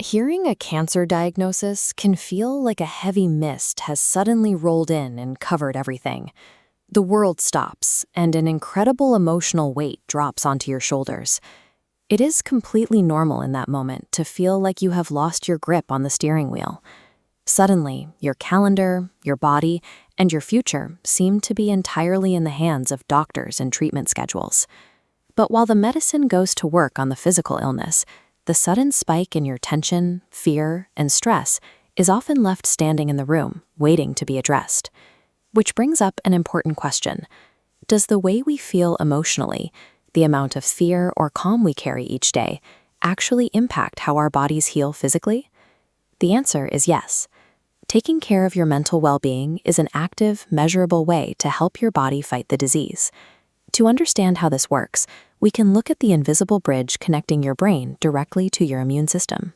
Hearing a cancer diagnosis can feel like a heavy mist has suddenly rolled in and covered everything. The world stops, and an incredible emotional weight drops onto your shoulders. It is completely normal in that moment to feel like you have lost your grip on the steering wheel. Suddenly, your calendar, your body, and your future seem to be entirely in the hands of doctors and treatment schedules. But while the medicine goes to work on the physical illness, the sudden spike in your tension, fear, and stress is often left standing in the room, waiting to be addressed. Which brings up an important question. Does the way we feel emotionally, the amount of fear or calm we carry each day, actually impact how our bodies heal physically? The answer is yes. Taking care of your mental well-being is an active, measurable way to help your body fight the disease. To understand how this works, we can look at the invisible bridge connecting your brain directly to your immune system.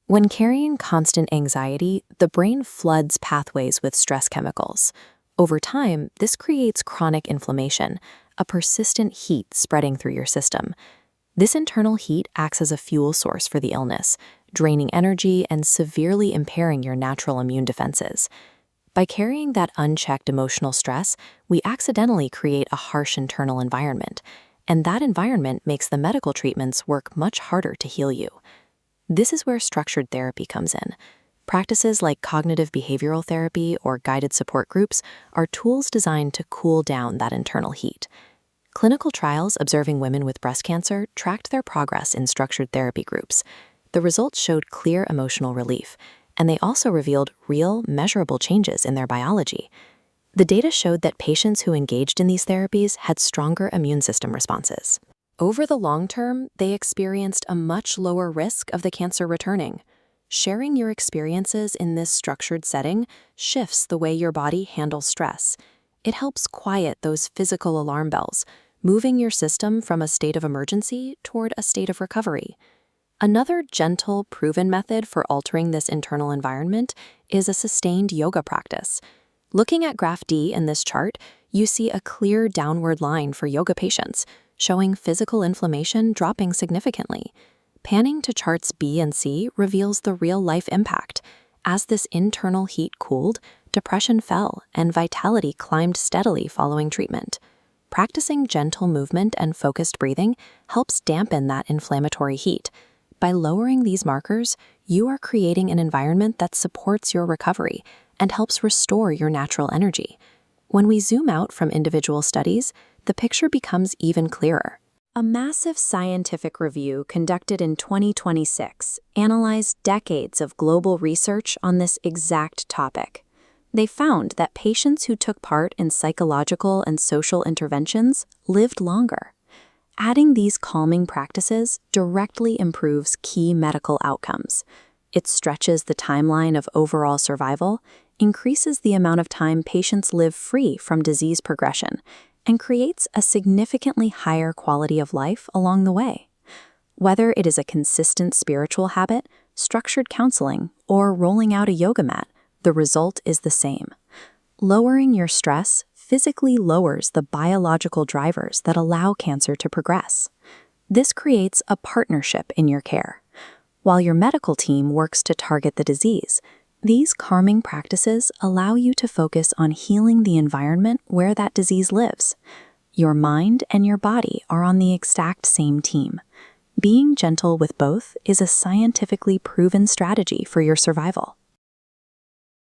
When carrying constant anxiety, the brain floods pathways with stress chemicals. Over time, this creates chronic inflammation, a persistent heat spreading through your system. This internal heat acts as a fuel source for the illness, draining energy and severely impairing your natural immune defenses. By carrying that unchecked emotional stress, we accidentally create a harsh internal environment, and that environment makes the medical treatments work much harder to heal you. This is where structured therapy comes in. Practices like cognitive behavioral therapy or guided support groups are tools designed to cool down that internal heat. Clinical trials observing women with breast cancer tracked their progress in structured therapy groups. The results showed clear emotional relief, and they also revealed real, measurable changes in their biology. The data showed that patients who engaged in these therapies had stronger immune system responses. Over the long term, they experienced a much lower risk of the cancer returning. Sharing your experiences in this structured setting shifts the way your body handles stress. It helps quiet those physical alarm bells, moving your system from a state of emergency toward a state of recovery. Another gentle, proven method for altering this internal environment is a sustained yoga practice. Looking at graph D in this chart, you see a clear downward line for yoga patients, showing physical inflammation dropping significantly. Panning to charts B and C reveals the real-life impact. As this internal heat cooled, depression fell and vitality climbed steadily following treatment. Practicing gentle movement and focused breathing helps dampen that inflammatory heat. By lowering these markers, you are creating an environment that supports your recovery and helps restore your natural energy. When we zoom out from individual studies, the picture becomes even clearer. A massive scientific review conducted in 2026 analyzed decades of global research on this exact topic. They found that patients who took part in psychological and social interventions lived longer. Adding these calming practices directly improves key medical outcomes. It stretches the timeline of overall survival, increases the amount of time patients live free from disease progression, and creates a significantly higher quality of life along the way. Whether it is a consistent spiritual habit, structured counseling, or rolling out a yoga mat, the result is the same. Lowering your stress physically lowers the biological drivers that allow cancer to progress. This creates a partnership in your care. While your medical team works to target the disease, these calming practices allow you to focus on healing the environment where that disease lives. Your mind and your body are on the exact same team. Being gentle with both is a scientifically proven strategy for your survival.